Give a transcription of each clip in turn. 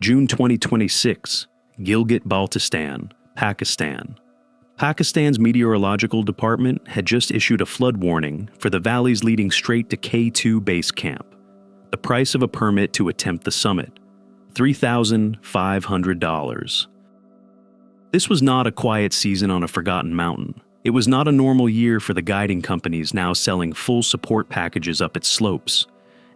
June 2026, Gilgit-Baltistan, Pakistan. Pakistan's meteorological department had just issued a flood warning for the valleys leading straight to K2 base camp. The price of a permit to attempt the summit, $3,500. This was not a quiet season on a forgotten mountain. It was not a normal year for the guiding companies now selling full support packages up its slopes.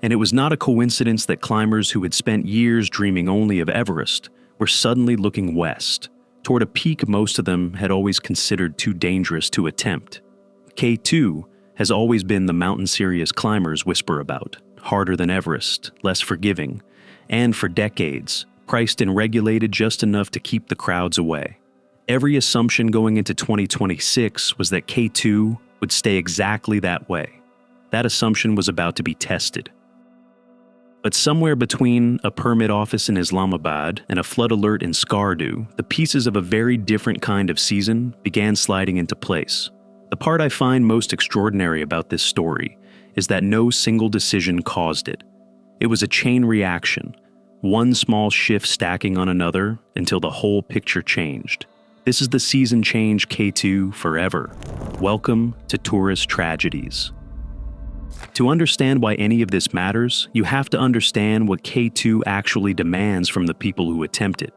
And it was not a coincidence that climbers who had spent years dreaming only of Everest were suddenly looking west, toward a peak most of them had always considered too dangerous to attempt. K2 has always been the mountain serious climbers whisper about, harder than Everest, less forgiving, and for decades, priced and regulated just enough to keep the crowds away. Every assumption going into 2026 was that K2 would stay exactly that way. That assumption was about to be tested. But somewhere between a permit office in Islamabad and a flood alert in Skardu, the pieces of a very different kind of season began sliding into place. The part I find most extraordinary about this story is that no single decision caused it. It was a chain reaction, one small shift stacking on another until the whole picture changed. This is the season change K2 forever. Welcome to Tourist Tragedies. To understand why any of this matters, you have to understand what K2 actually demands from the people who attempt it.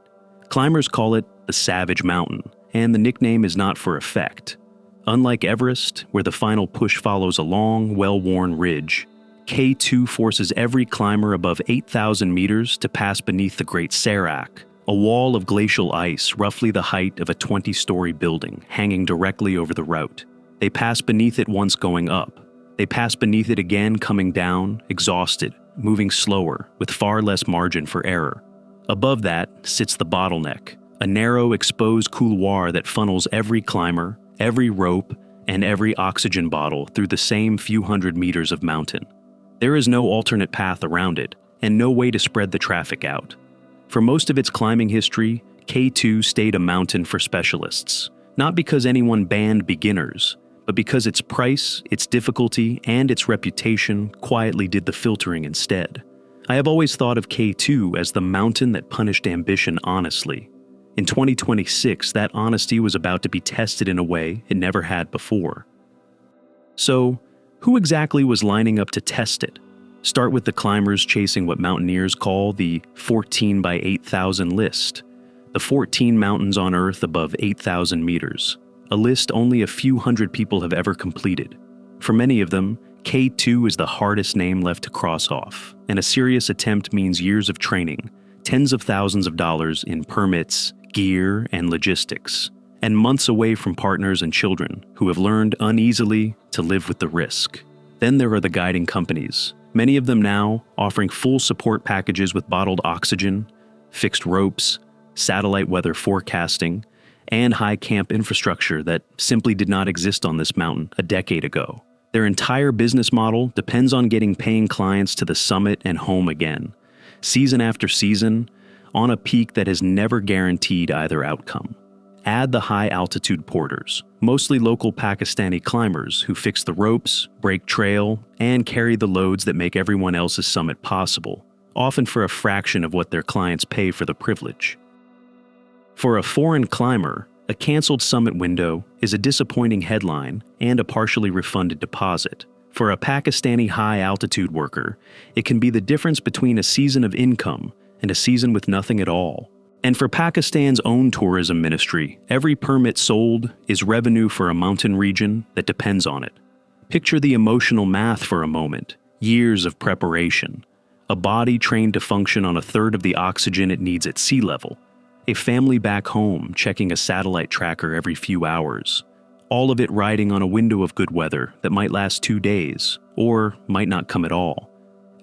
Climbers call it the Savage Mountain, and the nickname is not for effect. Unlike Everest, where the final push follows a long, well-worn ridge, K2 forces every climber above 8,000 meters to pass beneath the Great Serac, a wall of glacial ice roughly the height of a 20-story building hanging directly over the route. They pass beneath it once going up. They pass beneath it again coming down, exhausted, moving slower, with far less margin for error. Above that sits the Bottleneck, a narrow, exposed couloir that funnels every climber, every rope, and every oxygen bottle through the same few hundred meters of mountain. There is no alternate path around it, and no way to spread the traffic out. For most of its climbing history, K2 stayed a mountain for specialists, not because anyone banned beginners, but because its price, its difficulty, and its reputation quietly did the filtering instead. I have always thought of K2 as the mountain that punished ambition honestly. In 2026, that honesty was about to be tested in a way it never had before. So, who exactly was lining up to test it? Start with the climbers chasing what mountaineers call the 14 by 8,000 list, the 14 mountains on Earth above 8,000 meters. A list only a few hundred people have ever completed. For many of them, K2 is the hardest name left to cross off, and a serious attempt means years of training, tens of thousands of dollars in permits, gear, and logistics, and months away from partners and children who have learned uneasily to live with the risk. Then there are the guiding companies, many of them now offering full support packages with bottled oxygen, fixed ropes, satellite weather forecasting, and high camp infrastructure that simply did not exist on this mountain a decade ago. Their entire business model depends on getting paying clients to the summit and home again, season after season, on a peak that has never guaranteed either outcome. Add the high-altitude porters, mostly local Pakistani climbers who fix the ropes, break trail, and carry the loads that make everyone else's summit possible, often for a fraction of what their clients pay for the privilege. For a foreign climber, a canceled summit window is a disappointing headline and a partially refunded deposit. For a Pakistani high-altitude worker, it can be the difference between a season of income and a season with nothing at all. And for Pakistan's own tourism ministry, every permit sold is revenue for a mountain region that depends on it. Picture the emotional math for a moment. Years of preparation. A body trained to function on a third of the oxygen it needs at sea level. A family back home checking a satellite tracker every few hours. All of it riding on a window of good weather that might last 2 days, or might not come at all.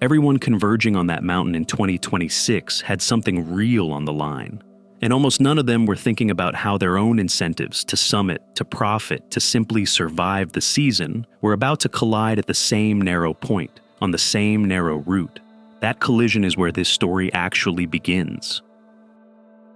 Everyone converging on that mountain in 2026 had something real on the line. And almost none of them were thinking about how their own incentives to summit, to profit, to simply survive the season were about to collide at the same narrow point, on the same narrow route. That collision is where this story actually begins.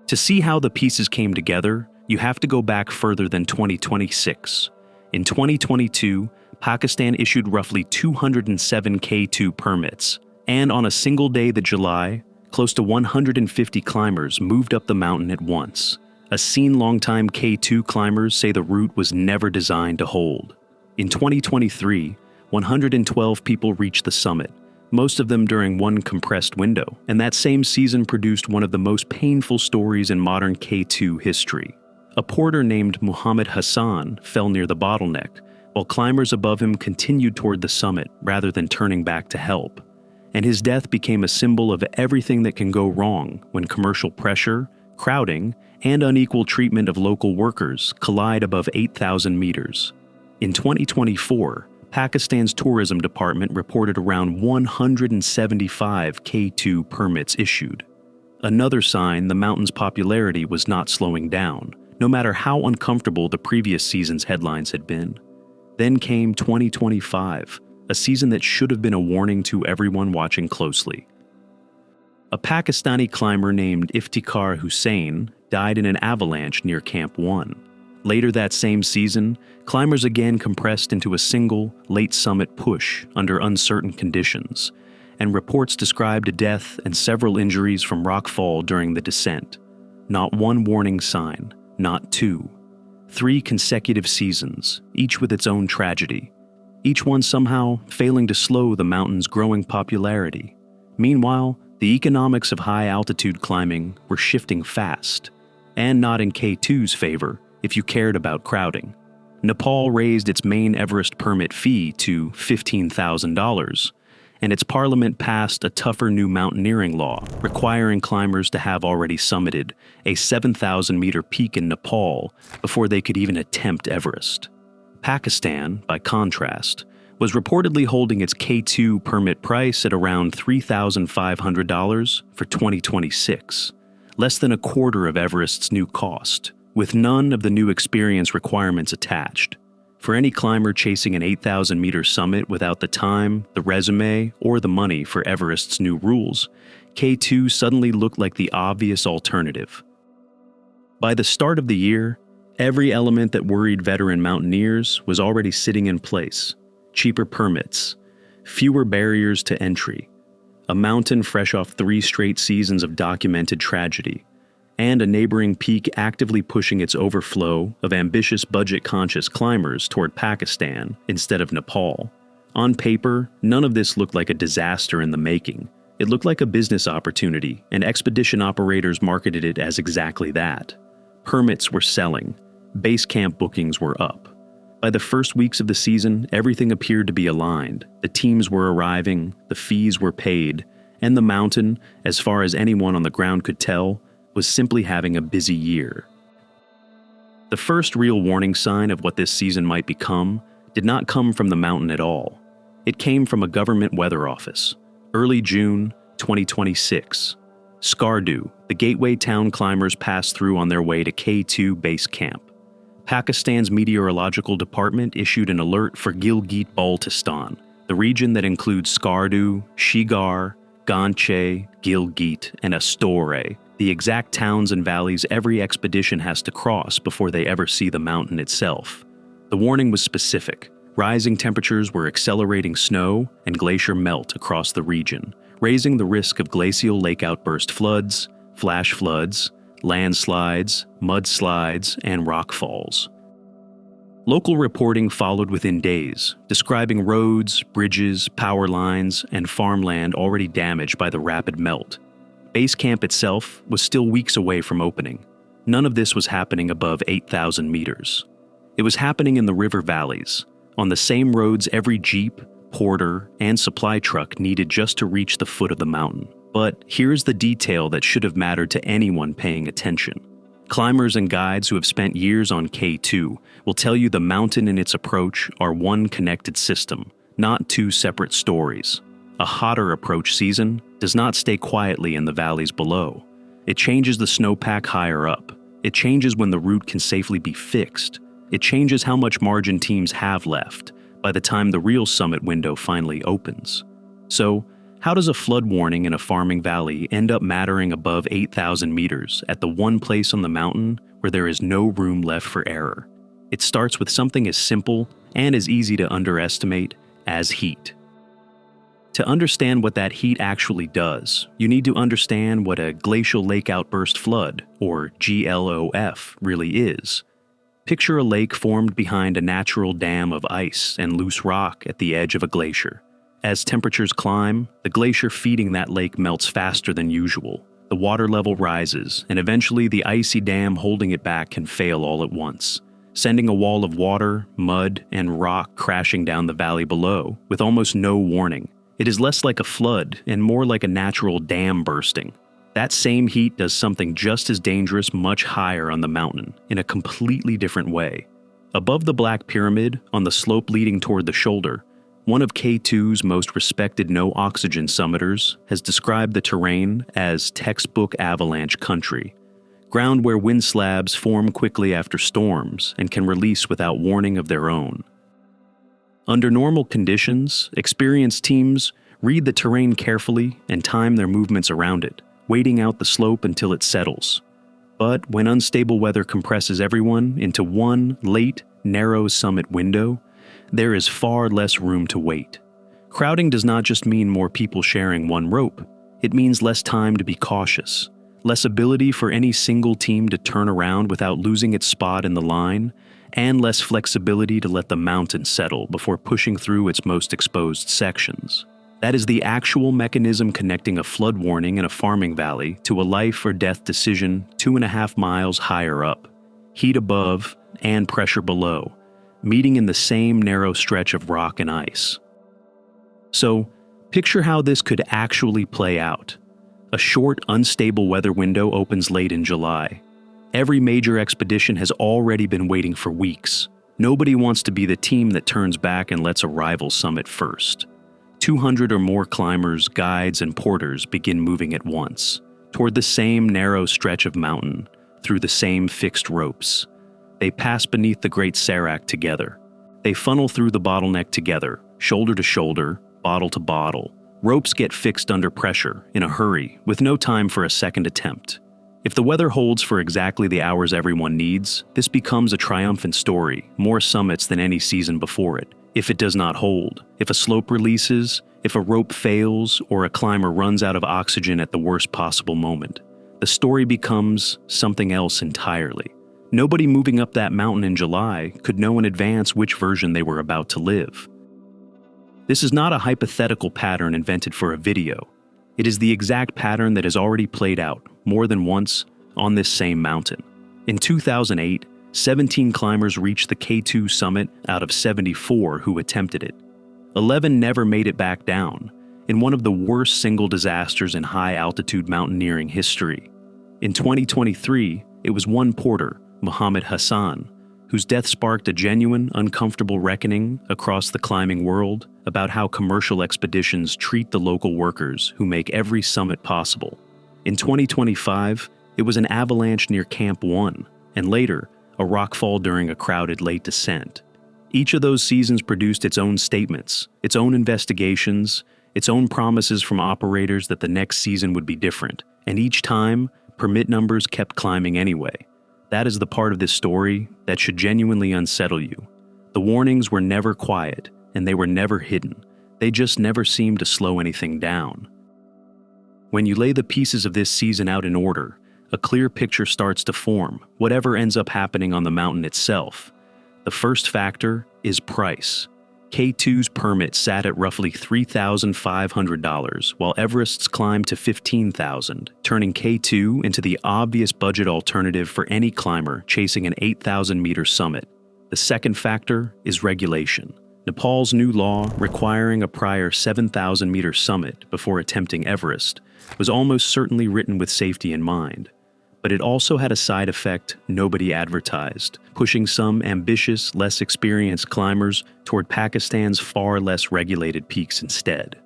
To see how the pieces came together, you have to go back further than 2026. In 2022, Pakistan issued roughly 207 K2 permits, and on a single day that July, Close to 150 climbers moved up the mountain at once. A scene longtime K2 climbers say the route was never designed to hold. In 2023, 112 people reached the summit, most of them during one compressed window, and that same season produced one of the most painful stories in modern K2 history. A porter named Muhammad Hassan fell near the bottleneck, while climbers above him continued toward the summit rather than turning back to help. And his death became a symbol of everything that can go wrong when commercial pressure, crowding, and unequal treatment of local workers collide above 8,000 meters. In 2024, Pakistan's tourism department reported around 175 K2 permits issued. Another sign the mountain's popularity was not slowing down, no matter how uncomfortable the previous season's headlines had been. Then came 2025, a season that should have been a warning to everyone watching closely. A Pakistani climber named Iftikhar Hussain died in an avalanche near Camp 1. Later that same season, climbers again compressed into a single, late summit push under uncertain conditions, and reports described a death and several injuries from rockfall during the descent. Not one warning sign, not two. 3 consecutive seasons, each with its own tragedy, each one somehow failing to slow the mountain's growing popularity. Meanwhile, the economics of high-altitude climbing were shifting fast, and not in K2's favor if you cared about crowding. Nepal raised its main Everest permit fee to $15,000, and its parliament passed a tougher new mountaineering law requiring climbers to have already summited a 7,000-meter peak in Nepal before they could even attempt Everest. Pakistan, by contrast, was reportedly holding its K2 permit price at around $3,500 for 2026, less than a quarter of Everest's new cost, with none of the new experience requirements attached. For any climber chasing an 8,000-meter summit without the time, the resume, or the money for Everest's new rules, K2 suddenly looked like the obvious alternative. By the start of the year, every element that worried veteran mountaineers was already sitting in place. Cheaper permits, fewer barriers to entry, a mountain fresh off 3 straight seasons of documented tragedy, and a neighboring peak actively pushing its overflow of ambitious budget-conscious climbers toward Pakistan instead of Nepal. On paper, none of this looked like a disaster in the making. It looked like a business opportunity, and expedition operators marketed it as exactly that. Permits were selling. Base camp bookings were up. By the first weeks of the season, everything appeared to be aligned. The teams were arriving, the fees were paid, and the mountain, as far as anyone on the ground could tell, was simply having a busy year. The first real warning sign of what this season might become did not come from the mountain at all. It came from a government weather office. Early June 2026. Skardu, the gateway town climbers passed through on their way to K2 base camp. Pakistan's meteorological department issued an alert for Gilgit-Baltistan, the region that includes Skardu, Shigar, Ganche, Gilgit, and Astore, the exact towns and valleys every expedition has to cross before they ever see the mountain itself. The warning was specific. Rising temperatures were accelerating snow and glacier melt across the region, raising the risk of glacial lake outburst floods, flash floods, landslides, mudslides, and rockfalls. Local reporting followed within days, describing roads, bridges, power lines, and farmland already damaged by the rapid melt. Base camp itself was still weeks away from opening. None of this was happening above 8,000 meters. It was happening in the river valleys, on the same roads every jeep, porter, and supply truck needed just to reach the foot of the mountain. But here's the detail that should have mattered to anyone paying attention. Climbers and guides who have spent years on K2 will tell you the mountain and its approach are one connected system, not 2 separate stories. A hotter approach season does not stay quietly in the valleys below. It changes the snowpack higher up. It changes when the route can safely be fixed. It changes how much margin teams have left by the time the real summit window finally opens. So, how does a flood warning in a farming valley end up mattering above 8,000 meters at the one place on the mountain where there is no room left for error? It starts with something as simple and as easy to underestimate as heat. To understand what that heat actually does, you need to understand what a glacial lake outburst flood, or GLOF, really is. Picture a lake formed behind a natural dam of ice and loose rock at the edge of a glacier. As temperatures climb, the glacier feeding that lake melts faster than usual. The water level rises, and eventually the icy dam holding it back can fail all at once, sending a wall of water, mud, and rock crashing down the valley below, with almost no warning. It is less like a flood and more like a natural dam bursting. That same heat does something just as dangerous much higher on the mountain, in a completely different way. Above the Black Pyramid, on the slope leading toward the shoulder, one of K2's most respected no-oxygen summiters has described the terrain as textbook avalanche country, ground where wind slabs form quickly after storms and can release without warning of their own. Under normal conditions, experienced teams read the terrain carefully and time their movements around it, waiting out the slope until it settles. But when unstable weather compresses everyone into one late, narrow summit window, there is far less room to wait. Crowding does not just mean more people sharing one rope. It means less time to be cautious, less ability for any single team to turn around without losing its spot in the line, and less flexibility to let the mountain settle before pushing through its most exposed sections. That is the actual mechanism connecting a flood warning in a farming valley to a life or death decision 2.5 miles higher up. Heat above and pressure below, meeting in the same narrow stretch of rock and ice. So, picture how this could actually play out. A short, unstable weather window opens late in July. Every major expedition has already been waiting for weeks. Nobody wants to be the team that turns back and lets a rival summit first. 200 or more climbers, guides, and porters begin moving at once, toward the same narrow stretch of mountain, through the same fixed ropes. They pass beneath the Great Serac together. They funnel through the Bottleneck together, shoulder to shoulder, bottle to bottle. Ropes get fixed under pressure, in a hurry, with no time for a second attempt. If the weather holds for exactly the hours everyone needs, this becomes a triumphant story, more summits than any season before it. If it does not hold, if a slope releases, if a rope fails, or a climber runs out of oxygen at the worst possible moment, the story becomes something else entirely. Nobody moving up that mountain in July could know in advance which version they were about to live. This is not a hypothetical pattern invented for a video. It is the exact pattern that has already played out, more than once, on this same mountain. In 2008, 17 climbers reached the K2 summit out of 74 who attempted it. 11 never made it back down, in one of the worst single disasters in high-altitude mountaineering history. In 2023, it was one porter, Muhammad Hassan, whose death sparked a genuine, uncomfortable reckoning across the climbing world about how commercial expeditions treat the local workers who make every summit possible. In 2025, it was an avalanche near Camp 1, and later, a rockfall during a crowded late descent. Each of those seasons produced its own statements, its own investigations, its own promises from operators that the next season would be different, and each time, permit numbers kept climbing anyway. That is the part of this story that should genuinely unsettle you. The warnings were never quiet, and they were never hidden. They just never seemed to slow anything down. When you lay the pieces of this season out in order, a clear picture starts to form, whatever ends up happening on the mountain itself. The first factor is price. K2's permit sat at roughly $3,500, while Everest's climbed to $15,000, turning K2 into the obvious budget alternative for any climber chasing an 8,000-meter summit. The second factor is regulation. Nepal's new law requiring a prior 7,000-meter summit before attempting Everest was almost certainly written with safety in mind. But it also had a side effect nobody advertised, pushing some ambitious, less experienced climbers toward Pakistan's far less regulated peaks instead.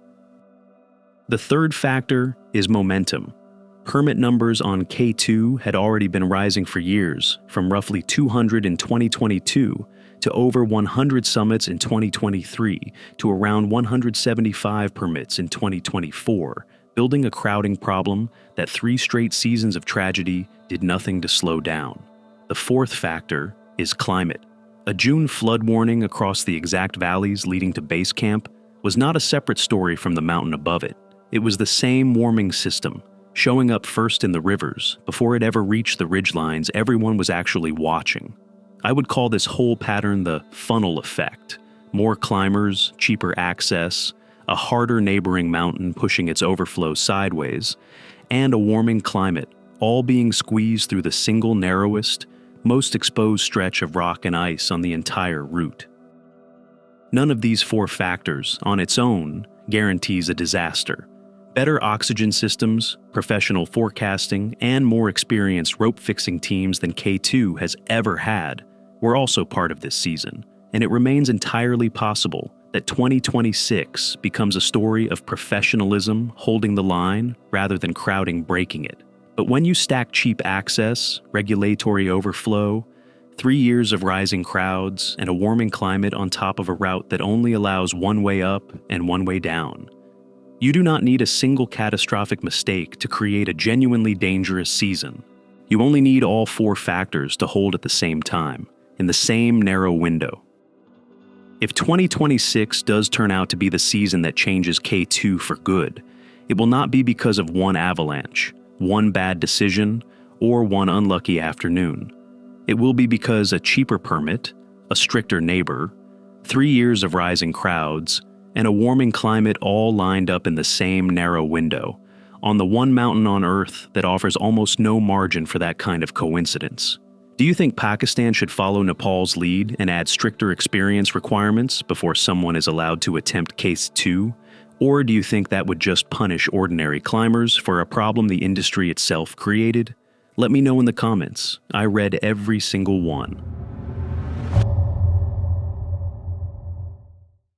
The third factor is momentum. Permit numbers on K2 had already been rising for years, from roughly 200 in 2022 to over 100 summits in 2023 to around 175 permits in 2024, building a crowding problem that 3 straight seasons of tragedy did nothing to slow down. The fourth factor is climate. A June flood warning across the exact valleys leading to base camp was not a separate story from the mountain above it. It was the same warming system, showing up first in the rivers. Before it ever reached the ridgelines, everyone was actually watching. I would call this whole pattern the funnel effect. More climbers, cheaper access, a harder neighboring mountain pushing its overflow sideways, and a warming climate, all being squeezed through the single narrowest, most exposed stretch of rock and ice on the entire route. None of these four factors, on its own, guarantees a disaster. Better oxygen systems, professional forecasting, and more experienced rope-fixing teams than K2 has ever had were also part of this season, and it remains entirely possible that 2026 becomes a story of professionalism holding the line rather than crowding breaking it. But when you stack cheap access, regulatory overflow, 3 years of rising crowds, and a warming climate on top of a route that only allows one way up and one way down, you do not need a single catastrophic mistake to create a genuinely dangerous season. You only need all four factors to hold at the same time, in the same narrow window. If 2026 does turn out to be the season that changes K2 for good, it will not be because of one avalanche, one bad decision, or one unlucky afternoon. It will be because a cheaper permit, a stricter neighbor, 3 years of rising crowds, and a warming climate all lined up in the same narrow window, on the one mountain on Earth that offers almost no margin for that kind of coincidence. Do you think Pakistan should follow Nepal's lead and add stricter experience requirements before someone is allowed to attempt Case 2? Or do you think that would just punish ordinary climbers for a problem the industry itself created? Let me know in the comments. I read every single one.